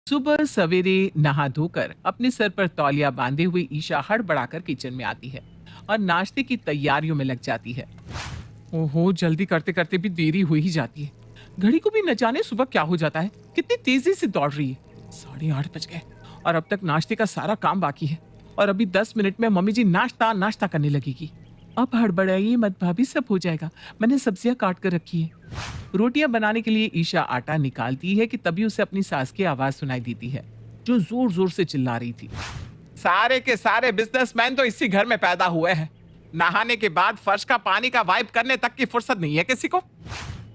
सुबह सवेरे नहा धोकर अपने सर पर तौलिया बांधे हुए ईशा हड़बड़ाकर किचन में आती है और नाश्ते की तैयारियों में लग जाती है। ओहो, जल्दी करते करते भी देरी हो ही जाती है। घड़ी को भी न जाने सुबह क्या हो जाता है, कितनी तेजी से दौड़ रही है। 8:30 बज गए और अब तक नाश्ते का सारा काम बाकी है। और अभी 10 मिनट में मम्मी जी नाश्ता नाश्ता करने लगेगी। अब हड़बड़ाइए मत भाभी, सब हो जाएगा। मैंने सब्जियां काट कर रखी है। रोटियां बनाने के लिए ईशा आटा निकालती है कि तभी उसे अपनी सास की आवाज सुनाई देती है, जो जोर जोर से चिल्ला रही थी। सारे के सारे बिजनेसमैन तो इसी घर में पैदा हुए हैं। नहाने के बाद फर्श का पानी का वाइप करने तक की फुर्सत नहीं है किसी को।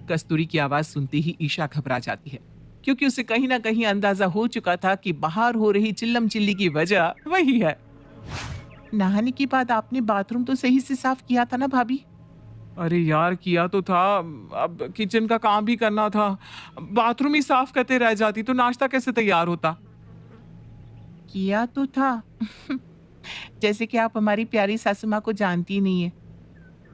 कस्तूरी की आवाज सुनते ही ईशा घबरा जाती है, क्योंकि उसे कहीं ना कहीं अंदाजा हो चुका था कि बाहर हो रही चिल्लम चिल्ली की वजह वही है। नहाने के बाद आपने बाथरूम तो सही से साफ किया था ना भाभी? अरे यार, किया तो था। अब किचन का काम भी करना था। बाथरूम ही साफ करते रह जाती तो नाश्ता कैसे तैयार होता? किया तो था। जैसे कि आप हमारी प्यारी सासू माँ को जानती नहीं है।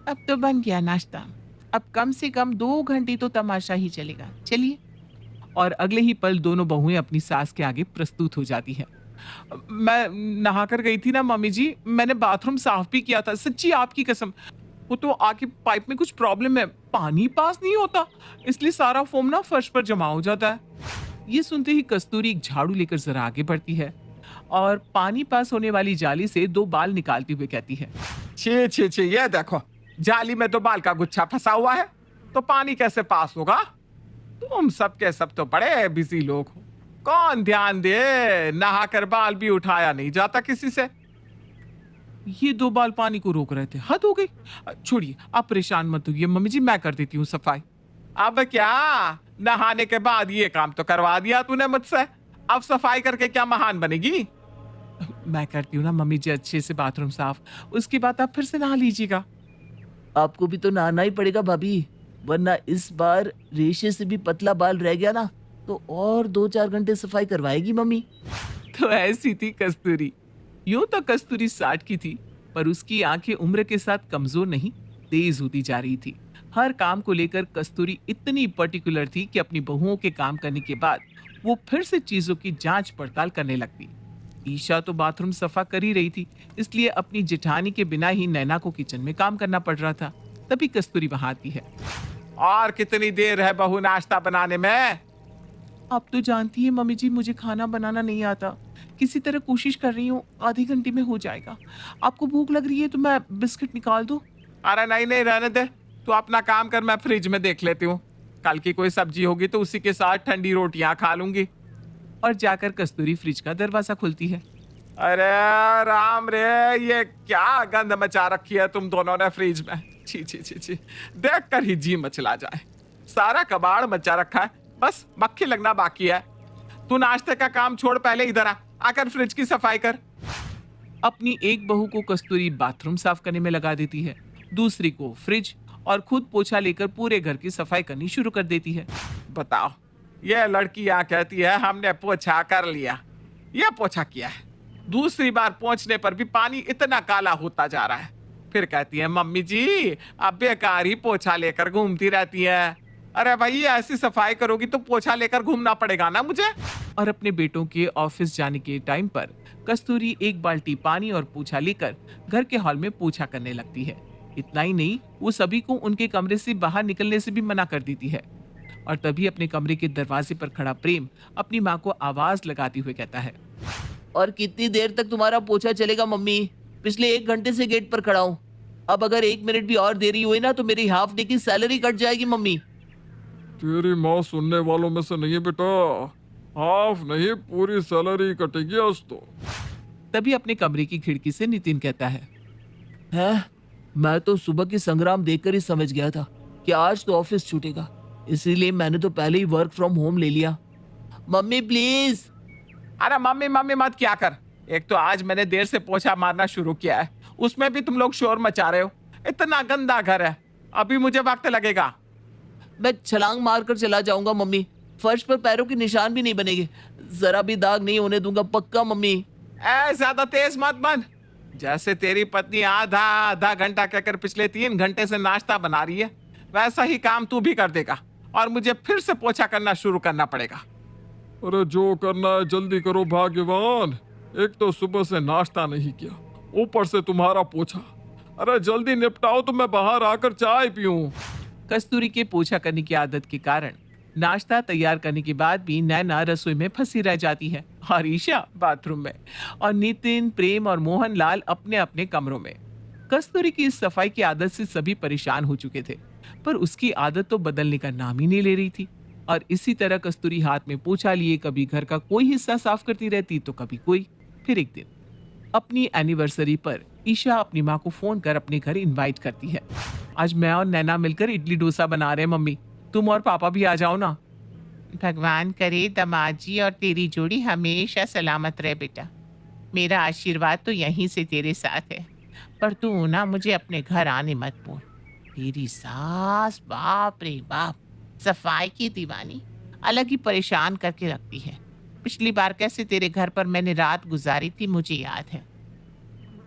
अब तो बन गया नाश्ता। अब कम से कम 2 घंटे तो तमाशा ही चलेगा। चलिए। और अगले ही पल दोनों बहुएं अपनी सास के आगे प्रस्तुत हो जाती हैं। मैं नहाकर गई थी ना मम्मी जी, मैंने बाथरूम साफ भी किया था, सच्ची आपकी कसम। वो तो आके पाइप में कुछ प्रॉब्लम है, पानी पास नहीं होता, इसलिए सारा फोम ना फर्श पर जमा हो जाता है। ये सुनते ही कस्तूरी एक झाड़ू लेकर जरा आगे बढ़ती है और पानी पास होने वाली जाली से 2 बाल निकालते हुए कहती है, छे छे छे, ये देखो, जाली में 2 बाल का गुच्छा फंसा हुआ है, तो पानी कैसे पास होगा? तुम सब के सब तो बड़े बिजी लोग हो, कौन ध्यान दे? नहाकर बाल भी उठाया नहीं जाता किसी से। ये 2 बाल पानी को रोक रहे थे, हद हो गई। छोड़िए, आप परेशान मत होइए मम्मी जी, मैं कर देती हूँ सफाई। अब क्या, नहाने के बाद ये काम तो करवा दिया तूने मुझसे, अब सफाई करके क्या महान बनेगी? मैं करती हूँ ना मम्मी जी, अच्छे से बाथरूम साफ, उसके बाद आप फिर से नहा लीजिएगा। आपको भी तो नहाना ही पड़ेगा भाभी, वरना इस बार रेशे से भी पतला बाल रह गया ना तो और 2-4 घंटे सफाई करवाएगी मम्मी। तो ऐसी थी कस्तूरी। यूं तो कस्तूरी 60 की थी, पर उसकी आंखें उम्र के साथ कमजोर नहीं, तेज होती जा रही थी। हर काम को लेकर कस्तूरी इतनी पर्टिकुलर थी कि अपनी बहुओं के काम करने के बाद वो फिर से चीजों की जांच पड़ताल करने लगती। ईशा तो बाथरूम सफा कर ही रही थी, इसलिए अपनी जेठानी के बिना ही नैना को किचन में काम करना पड़ रहा था। तभी कस्तूरी वहां आती है। और कितनी देर है बहू नाश्ता बनाने में? आप तो जानती है मम्मी जी, मुझे खाना बनाना नहीं आता। किसी तरह कोशिश कर रही हूँ, आधे घंटे में हो जाएगा। आपको भूख लग रही है तो मैं बिस्किट निकाल दूँ? अरे नहीं नहीं, रहने दे, तू अपना काम कर, मैं फ्रिज में देख लेती हूँ। कल की कोई सब्जी होगी तो उसी के साथ ठंडी रोटियां खा लूंगी। और जाकर कस्तूरी फ्रिज का दरवाजा खोलती है। अरे राम रे, ये क्या गंद मचा रखी है तुम दोनों ने फ्रिज में। छी छी छी छी, देख कर ही जी मचला जाए। सारा कबाड़ मचा रखा है, बस मक्खी लगना बाकी है। तू नाश्ते का काम छोड़, पहले इधर आकर फ्रिज की सफाई कर। अपनी एक बहू को कस्तूरी बाथरूम साफ करने में लगा देती है, दूसरी को फ्रिज, और खुद पोछा लेकर पूरे घर की सफाई करनी शुरू कर देती है। बताओ, ये लड़की यहाँ कहती है हमने पोछा कर लिया, यह पोछा किया है, दूसरी बार पोंछने पर भी पानी इतना काला होता जा रहा है। फिर कहती है मम्मी जी अब बेकार ही पोछा लेकर घूमती रहती है। अरे भाई, ऐसी सफाई करोगी तो पोछा लेकर घूमना पड़ेगा ना मुझे। और अपने बेटों के ऑफिस जाने के टाइम पर कस्तूरी एक बाल्टी पानी और पोछा लेकर घर के हॉल में पोछा करने लगती है। इतना ही नहीं, वो सभी को उनके कमरे से बाहर निकलने से भी मना कर देती है। और तभी अपने कमरे के दरवाजे पर खड़ा प्रेम अपनी माँ को आवाज लगाते हुए कहता है, और कितनी देर तक तुम्हारा पोछा चलेगा मम्मी? पिछले 1 घंटे से गेट पर खड़ा हूँ। अब अगर 1 मिनट भी और देरी हुई ना तो मेरी हाफ डे की सैलरी कट जाएगी मम्मी। तेरी माँ सुनने वालों में से नहीं है बेटा, हाफ नहीं पूरी सैलरी कटेगी आज तो। तभी अपने कमरे की खिड़की से नितिन कहता है, है, मैं तो सुबह की संग्राम देखकर ही समझ गया था कि आज तो ऑफिस छूटेगा, इसीलिए मैंने तो पहले ही वर्क फ्रॉम होम ले लिया। Mummy please. अरे मम्मी मम्मी मत क्या कर। एक तो आज मैंने देर से पोछा मारना शुरू किया है, उसमें भी तुम लोग शोर मचा रहे हो। इतना गंदा घर है, अभी मुझे वक्त लगेगा। मैं छलांग मारकर चला जाऊंगा मम्मी, फर्श पर पैरों के निशान भी नहीं बनेंगे, जरा भी दाग नहीं होने दूंगा, पक्का मम्मी। ऐ ज्यादा तेज मत बन। जैसे तेरी पत्नी आधा आधा घंटा कहकर पिछले 3 घंटे से नाश्ता बना रही है, वैसा ही काम तू भी कर देगा और मुझे फिर से पोछा करना शुरू करना पड़ेगा। अरे जो करना है जल्दी करो भाग्यवान। एक तो सुबह से नाश्ता नहीं किया, ऊपर से तुम्हारा पोछा। अरे जल्दी निपटाओ तो मैं बाहर आकर चाय पीऊं। कस्तूरी के पोछा करने की आदत के कारण नाश्ता तैयार करने के बाद भी नैना रसोई में फंसी रह जाती है और ईशा बाथरूम में और नितिन, प्रेम और मोहनलाल अपने अपने कमरों में। कस्तूरी की इस सफाई की आदत से सभी परेशान हो चुके थे, पर उसकी आदत तो बदलने का नाम ही नहीं ले रही थी। और इसी तरह कस्तूरी हाथ में पोछा लिए कभी घर का कोई हिस्सा साफ करती रहती तो कभी कोई। फिर एक दिन अपनी एनिवर्सरी पर ईशा अपनी माँ को फोन कर अपने घर इनवाइट करती है। आज मैं और नैना मिलकर इडली डोसा बना रहे हैं मम्मी, तुम और पापा भी आ जाओ ना। भगवान करे दामाद जी और तेरी जोड़ी हमेशा सलामत रहे बेटा। मेरा आशीर्वाद तो यहीं से तेरे साथ है, पर तू ना मुझे अपने घर आने मत बोल। तेरी सास बाप रे बाप, सफाई की दीवानी, अलग ही परेशान करके रखती है। पिछली बार कैसे तेरे घर पर मैंने रात गुजारी थी मुझे याद है।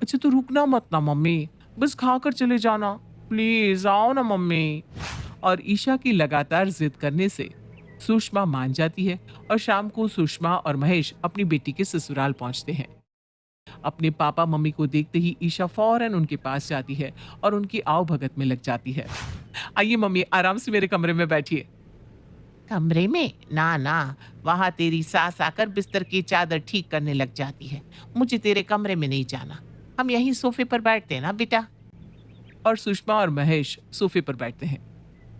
अच्छा तो रुकना मत ना मम्मी, बस खाकर चले जाना, प्लीज आओ ना मम्मी। और ईशा की लगातार जिद करने से सुषमा मान जाती है और शाम को सुषमा और महेश अपनी बेटी के ससुराल पहुंचते हैं। अपने पापा मम्मी को देखते ही ईशा फौरन उनके पास जाती है और उनकी आओ भगत में लग जाती है। आइए मम्मी, आराम से मेरे कमरे में बैठिए। कमरे में? ना ना, वहां तेरी सास आकर बिस्तर की चादर ठीक करने लग जाती है। मुझे तेरे कमरे में नहीं जाना, हम यहीं सोफे पर बैठते हैं ना बेटा। और सुषमा और महेश सोफे पर बैठते हैं।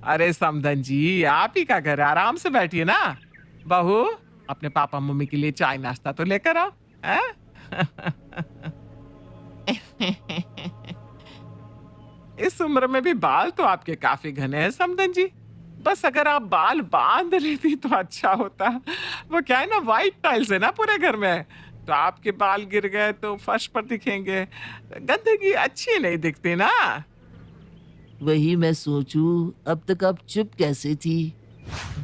अरे समधन जी, आप ही का घर है, आराम से बैठिए ना। बहू, अपने पापा मम्मी के लिए चाय नाश्ता तो लेकर आओ। इस उम्र में भी बाल तो आपके काफी घने हैं समधन जी। बस अगर आप बाल बांध लेती तो अच्छा होता। वो क्या है ना, वाइट टाइल्स है ना पूरे घर में, तो आपके बाल गिर गए तो फर्श पर दिखेंगे, गंदगी अच्छी नहीं दिखती ना। वही मैं सोचूं, अब तक आप चुप कैसे थी?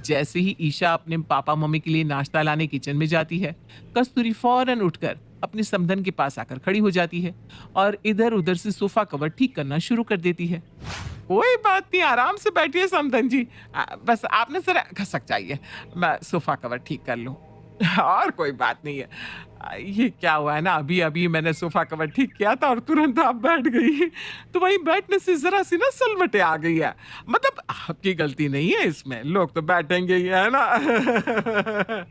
जैसे ही ईशा अपने पापा मम्मी के लिए नाश्ता लाने किचन में जाती है, कस्तूरी फौरन उठकर अपनी समधन के पास आकर खड़ी हो जाती है और इधर उधर से सोफा कवर ठीक करना शुरू कर देती है। कोई बात नहीं, आराम से बैठिए समधन जी। बस आपने जरा खसक चाहिए, मैं सोफा कवर ठीक कर लूं। और कोई बात नहीं है। ये क्या हुआ है ना, अभी अभी मैंने सोफा कवर ठीक किया था और तुरंत आप बैठ गई, तो वहीं बैठने से जरा सी ना सलवटे आ गई है। मतलब आपकी गलती नहीं है इसमें, लोग तो बैठेंगे ही, है ना।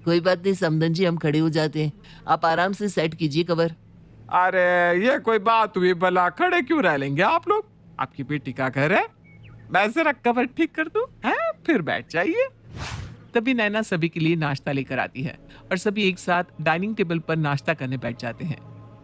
कोई बात नहीं समधन जी, हम खड़े हो जाते हैं, आप आराम से सेट कीजिए कवर। अरे ये कोई बात हुई भला, खड़े क्यों रह लेंगे आप लोग, आपकी बेटी का घर है। मैं जरा कवर ठीक कर दूं, हैं? फिर बैठ जाइए। तभी नैना सभी के लिए नाश्ता लेकर आती है और सभी एक साथ डाइनिंग टेबल पर नाश्ता करने बैठ जाते हैं।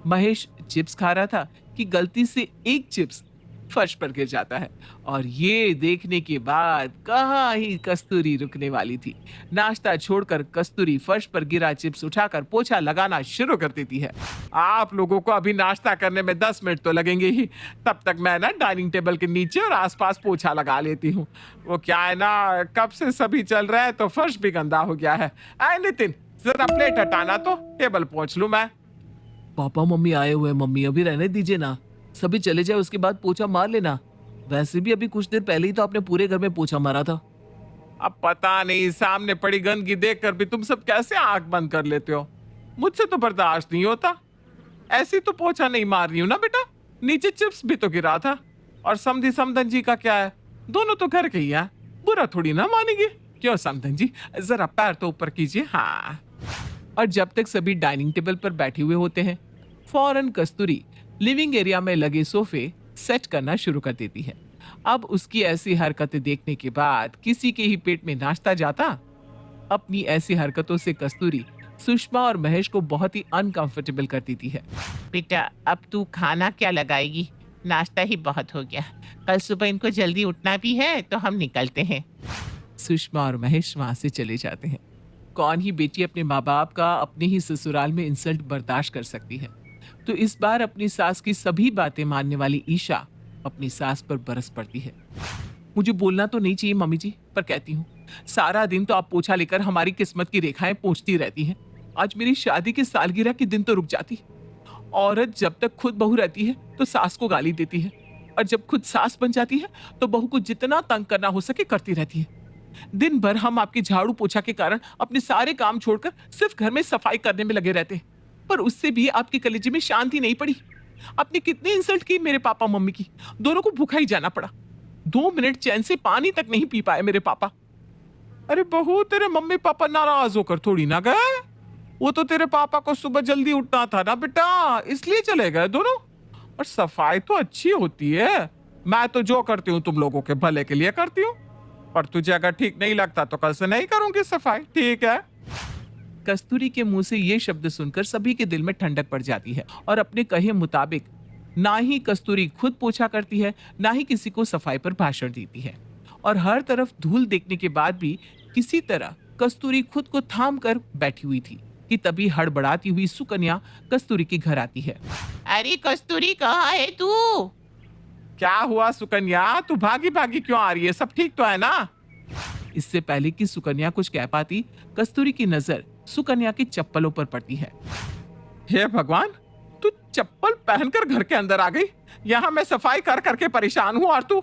महेश चिप्स खा रहा था कि गलती से एक चिप्स फर्श पर गिर जाता है और ये देखने के बाद कहाँ ही कस्तूरी रुकने वाली थी। नाश्ता छोड़कर कस्तूरी फर्श पर गिरा चिप्स उठाकर पोछा लगाना शुरू कर देती है। आप लोगों को अभी नाश्ता करने में 10 मिनट तो लगेंगे ही, तब तक मैं ना डाइनिंग टेबल के नीचे और आसपास पोछा लगा लेती हूँ। वो क्या है ना, कब से सभी चल रहे हैं तो फर्श भी गंदा हो गया है। नितिन, जरा प्लेट हटाना तो टेबल पोंछ लूं मैं। पापा मम्मी आए हुए हैं, मम्मी अभी रहने दीजिए ना, सभी चले जाए उसके बाद पोछा मार लेना। वैसे भी अभी कुछ देर पहले ही तो आपने पूरे घर में पोछा मारा था। अब पता नहीं सामने पड़ी गंदगी देखकर भी तुम सब कैसे आंख बंद कर लेते हो, मुझसे तो बर्दाश्त नहीं होता। ऐसी तो पोछा नहीं मार रही हूं ना बेटा, नीचे चिप्स भी तो गिरा था। और समधी समधन जी का क्या है, दोनों तो घर के ही हैं, बुरा थोड़ी ना मानेंगे। क्यों समधन जी, जरा पैर तो ऊपर कीजिए। हाँ। और जब तक सभी डाइनिंग टेबल पर बैठे हुए होते हैं, फौरन कस्तूरी लिविंग एरिया में लगे सोफे सेट करना शुरू कर देती है। अब उसकी ऐसी हरकतें देखने के बाद किसी के ही पेट में नाश्ता जाता। अपनी ऐसी हरकतों से कस्तूरी सुषमा और महेश को बहुत ही अनकंफर्टेबल कर देती है। बेटा अब तू खाना क्या लगाएगी, नाश्ता ही बहुत हो गया, कल सुबह इनको जल्दी उठना भी है तो हम निकलते हैं। सुषमा और महेश वहां से चले जाते हैं। कौन ही बेटी अपने माँ बाप का अपने ही ससुराल में इंसल्ट बर्दाश्त कर सकती है। तो इस बार अपनी सास की सभी बातें मानने वाली ईशा अपनी सास पर बरस पड़ती है। मुझे बोलना तो नहीं चाहिए मम्मी जी, पर कहती हूँ, सारा दिन तो आप पोछा लेकर हमारी किस्मत की रेखाएं पोंछती रहती हैं। आज मेरी शादी की सालगिरह के दिन तो रुक जाती। औरत जब तक खुद बहू रहती है तो सास को गाली देती है, और जब खुद सास बन जाती है तो बहू को जितना तंग करना हो सके करती रहती है। दिन भर हम आपके झाड़ू पोछा के कारण अपने सारे काम छोड़कर सिर्फ घर में सफाई करने में लगे रहते हैं, पर उससे भी आपके कलेजे में शांति नहीं पड़ी। आपने कितनी इंसल्ट की मेरे पापा मम्मी की, दोनों को भूखा ही जाना पड़ा। 2 मिनट चैन से पानी तक नहीं पी पाए मेरे पापा। अरे बहू, तेरे मम्मी पापा नाराज होकर थोड़ी ना गए, वो तो तेरे पापा को सुबह जल्दी उठना था ना बेटा, इसलिए चले गए दोनों। और सफाई तो अच्छी होती है, मैं तो जो करती हूँ तुम लोगों के भले के लिए करती हूँ, पर तुझे अगर ठीक नहीं लगता तो कल से नहीं करूंगी सफाई, ठीक है? कस्तूरी के मुंह से ये शब्द सुनकर सभी के दिल में ठंडक पड़ जाती है और अपने कहे मुताबिक ना ही कस्तूरी खुद पोछा करती है, ना ही किसी को सफाई पर भाषण देती है। और हर तरफ धूल देखने के बाद भी किसी तरह कस्तूरी खुद को थाम कर बैठी हुई थी कि तभी हड़बड़ाती हुई सुकन्या कस्तूरी के घर आती है। अरे कस्तूरी, कहाँ है तू? क्या हुआ सुकन्या, तू भागी भागी क्यों आ रही है? सब ठीक तो है ना? इससे पहले कि सुकन्या कुछ कह पाती, कस्तूरी की नजर सुकन्या की चप्पलों पर पड़ती है। हे भगवान, तू चप्पल पहनकर घर के अंदर आ गई। यहाँ मैं सफाई कर करके परेशान हूँ और तू।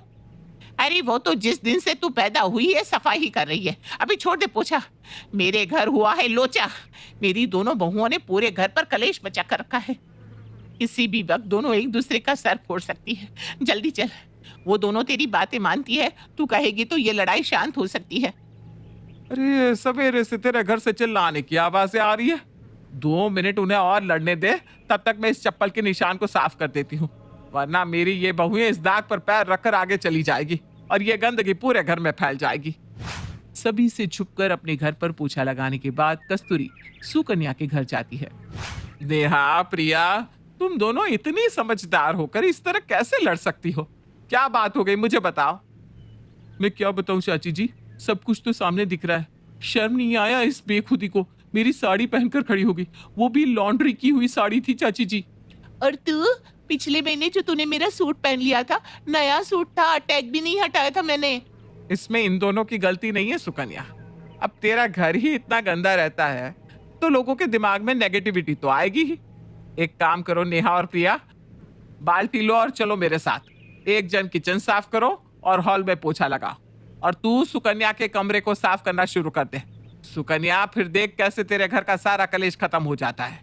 अरे वो तो जिस दिन से तू पैदा हुई है सफाई ही कर रही है, अभी छोड़ दे पोछा। मेरे घर हुआ है लोचा, मेरी दोनों बहुओं ने पूरे घर पर कलेश मचा कर रखा है। किसी भी वक्त दोनों एक दूसरे का सर फोड़ सकती है। जल्दी चल, वो दोनों तेरी बातें मानती है, तू कहेगी तो ये लड़ाई शांत हो सकती है। अरे सवेरे से तेरे घर से चिल्लाने की आवाजें आ रही है। 2 मिनट उन्हें और लड़ने दे, तब तक मैं इस चप्पल के निशान को साफ कर देती हूँ, वरना मेरी ये बहुएं इस दाग पर पैर रखकर आगे चली जाएगी और ये गंदगी पूरे घर में फैल जाएगी। सभी से छुपकर अपने घर पर पोछा लगाने के बाद कस्तूरी सुकन्या के घर जाती है। नेहा, प्रिया, तुम दोनों इतनी समझदार होकर इस तरह कैसे लड़ सकती हो? क्या बात हो गई, मुझे बताओ। मैं क्या बताऊं चाची जी, सब कुछ तो सामने दिख रहा है। शर्म नहीं आया इस बेखुदी को? मेरी साड़ी पहनकर खड़ी हो गई, वो भी लॉन्ड्री की हुई साड़ी थी चाची जी। और तू, पिछले महीने जो तूने मेरा सूट पहन लिया था, नया सूट था, टैग भी नहीं हटाया था मैंने। इसमें इन दोनों की गलती नहीं है सुकन्या। अब तेरा घर ही इतना गंदा रहता है तो लोगों के दिमाग में नेगेटिविटी तो आएगी ही। एक काम करो नेहा और प्रिया, बाल्टी लो और चलो मेरे साथ। एक जन किचन साफ करो और हॉल में पोछा लगाओ, और तू सुकन्या के कमरे को साफ करना शुरू कर दे। सुकन्या, फिर देख कैसे तेरे घर का सारा कलेश खत्म हो जाता है।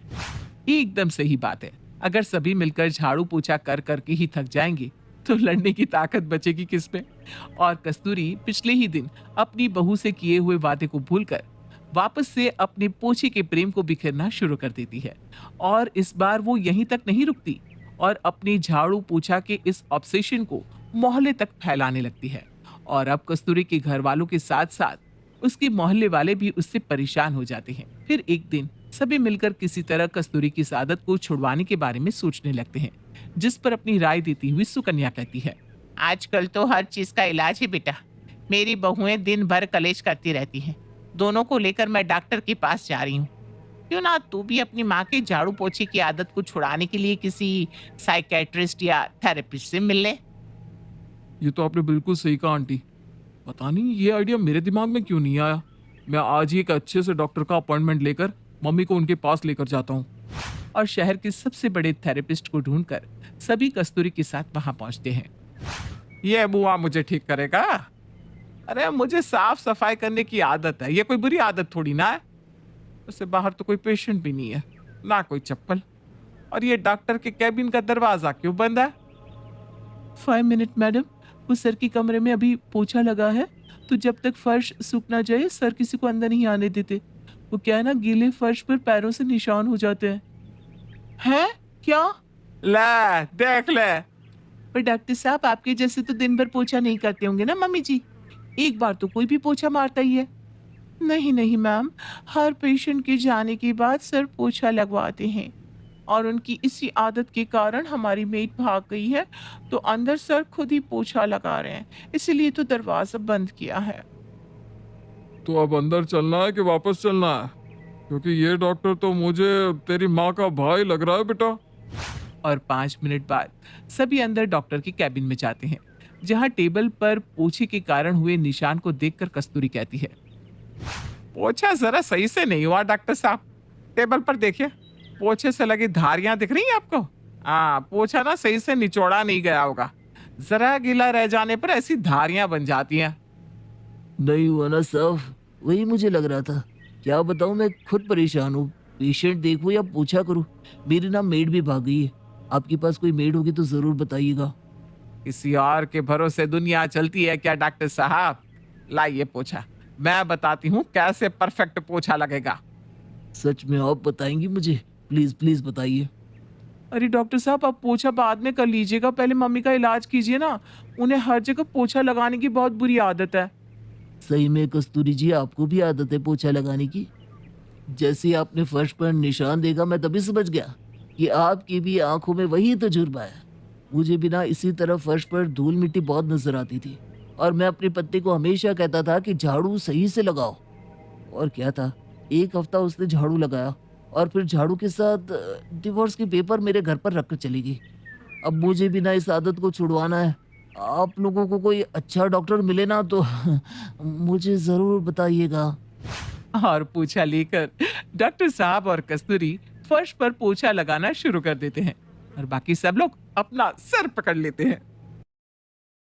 एकदम सही बात है, अगर सभी मिलकर झाड़ू पोछा कर करके ही थक जाएंगे तो लड़ने की ताकत बचेगी किस पे? और कस्तूरी पिछले ही दिन अपनी बहू से किए हुए वादे को भूलकर वापस से अपने पोछे के प्रेम को बिखेरना शुरू कर देती है। और इस बार वो यहीं तक नहीं रुकती और अपनी झाड़ू पोछा के इस ऑब्सेशन को मोहल्ले तक फैलाने लगती है। और अब कस्तूरी के घर वालों के साथ साथ उसके मोहल्ले वाले भी उससे परेशान हो जाते हैं। फिर एक दिन सभी मिलकर किसी तरह कस्तूरी की इस आदत को छुड़वाने के बारे में सोचने लगते हैं, जिस पर अपनी राय देती हुई सुकन्या कहती है। आजकल तो हर चीज का इलाज है बेटा। मेरी बहुएं दिन भर कलेश करती रहती हैं, दोनों को लेकर मैं डॉक्टर के पास जा रही हूँ। क्यों ना तू भी अपनी माँ के झाड़ू पोछे की आदत को छुड़ाने के लिए किसी साइकेट्रिस्ट या थेरेपिस्ट से मिल ले। ये तो आपने बिल्कुल सही कहा आंटी, पता नहीं ये आइडिया मेरे दिमाग में क्यों नहीं आया। मैं आज ही एक अच्छे से डॉक्टर का अपॉइंटमेंट लेकर मम्मी को उनके पास लेकर जाता हूँ। और शहर के सबसे बड़े थेरेपिस्ट को ढूंढकर सभी कस्तूरी के साथ वहां पहुंचते हैं। ये बुआ मुझे ठीक करेगा? अरे मुझे साफ सफाई करने की आदत है, ये कोई बुरी आदत थोड़ी ना है। उससे बाहर तो कोई पेशेंट भी नहीं है, ना कोई चप्पल, और ये डॉक्टर के कैबिन का दरवाजा क्यों बंद है? 5 मिनट मैडम, उस सर की कमरे में अभी पोछा लगा है, तो जब तक फर्श सूख ना जाए सर किसी को अंदर नहीं आने देते। वो क्या है ना, गीले फर्श पर पैरों से निशान हो जाते हैं। हैं? क्या? ले देख ले। पर डॉक्टर साहब, आपके जैसे तो दिन भर पोछा नहीं करते होंगे ना मम्मी जी? एक बार तो कोई भी पोछा मारता ही है। नहीं नहीं मैम, हर पेशेंट के जाने के बाद सर पोछा लगवाते हैं, और उनकी इसी आदत के कारण हमारी मेड भाग गई है, तो अंदर सर खुद ही पोछा लगा रहे हैं, इसीलिए तो दरवाजा बंद किया है। तो अब अंदर चलना है कि वापस चलना है? क्योंकि ये डॉक्टर तो मुझे तेरी माँ का भाई लग रहा है बेटा। और 5 मिनट बाद सभी अंदर डॉक्टर के कैबिन में जाते हैं, जहां टेबल पर पोछे के कारण हुए निशान को देखकर कस्तूरी कहती है, पोछा जरा सही से नहीं हुआ डॉक्टर साहब। टेबल पर देखिए, पोछे से लगी धारियां दिख रही हैं आपको? हाँ, पोछा ना सही से निचोड़ा नहीं गया होगा, जरा गीला रह जाने पर ऐसी धारियां बन जाती हैं। नहीं हुआ ना साहब, वही मुझे लग रहा था। क्या बताऊं, मैं खुद परेशान हूँ। पेशेंट देखूं या पूछा करूं। मेरी ना मेड भी भाग गई है। आपके पास कोई मेड होगी तो जरूर बताइएगा। किसी और के भरोसे दुनिया चलती है क्या डॉक्टर साहब? लाइए पोछा, मैं बताती हूँ कैसे परफेक्ट पोछा लगेगा। सच में आप बताएंगी मुझे? प्लीज प्लीज बताइए। अरे डॉक्टर साहब, आप पोछा बाद में कर लीजिएगा, पहले मम्मी का इलाज कीजिए ना। उन्हें हर जगह पोछा लगाने की बहुत बुरी आदत है। सही में कस्तूरी जी, आपको भी आदत है पोछा लगाने की? जैसे ही आपने फर्श पर निशान देखा, मैं तभी समझ गया कि आपकी भी आंखों में वही तजुर्बा है। मुझे भी ना इसी तरह फर्श पर धूल मिट्टी बहुत नजर आती थी, और मैं अपनी पत्नी को हमेशा कहता था कि झाड़ू सही से लगाओ। और क्या था, एक हफ्ता उसने झाड़ू लगाया और फिर झाड़ू के साथ डिवोर्स के पेपर मेरे घर पर रख कर चली गई। अब मुझे भी ना इस आदत को छुड़वाना है। आप लोगों को कोई अच्छा डॉक्टर मिले ना तो मुझे जरूर बताइएगा। और पोछा लेकर डॉक्टर साहब और कस्तूरी फर्श पर पोछा लगाना शुरू कर देते हैं और बाकी सब लोग अपना सर पकड़ लेते हैं।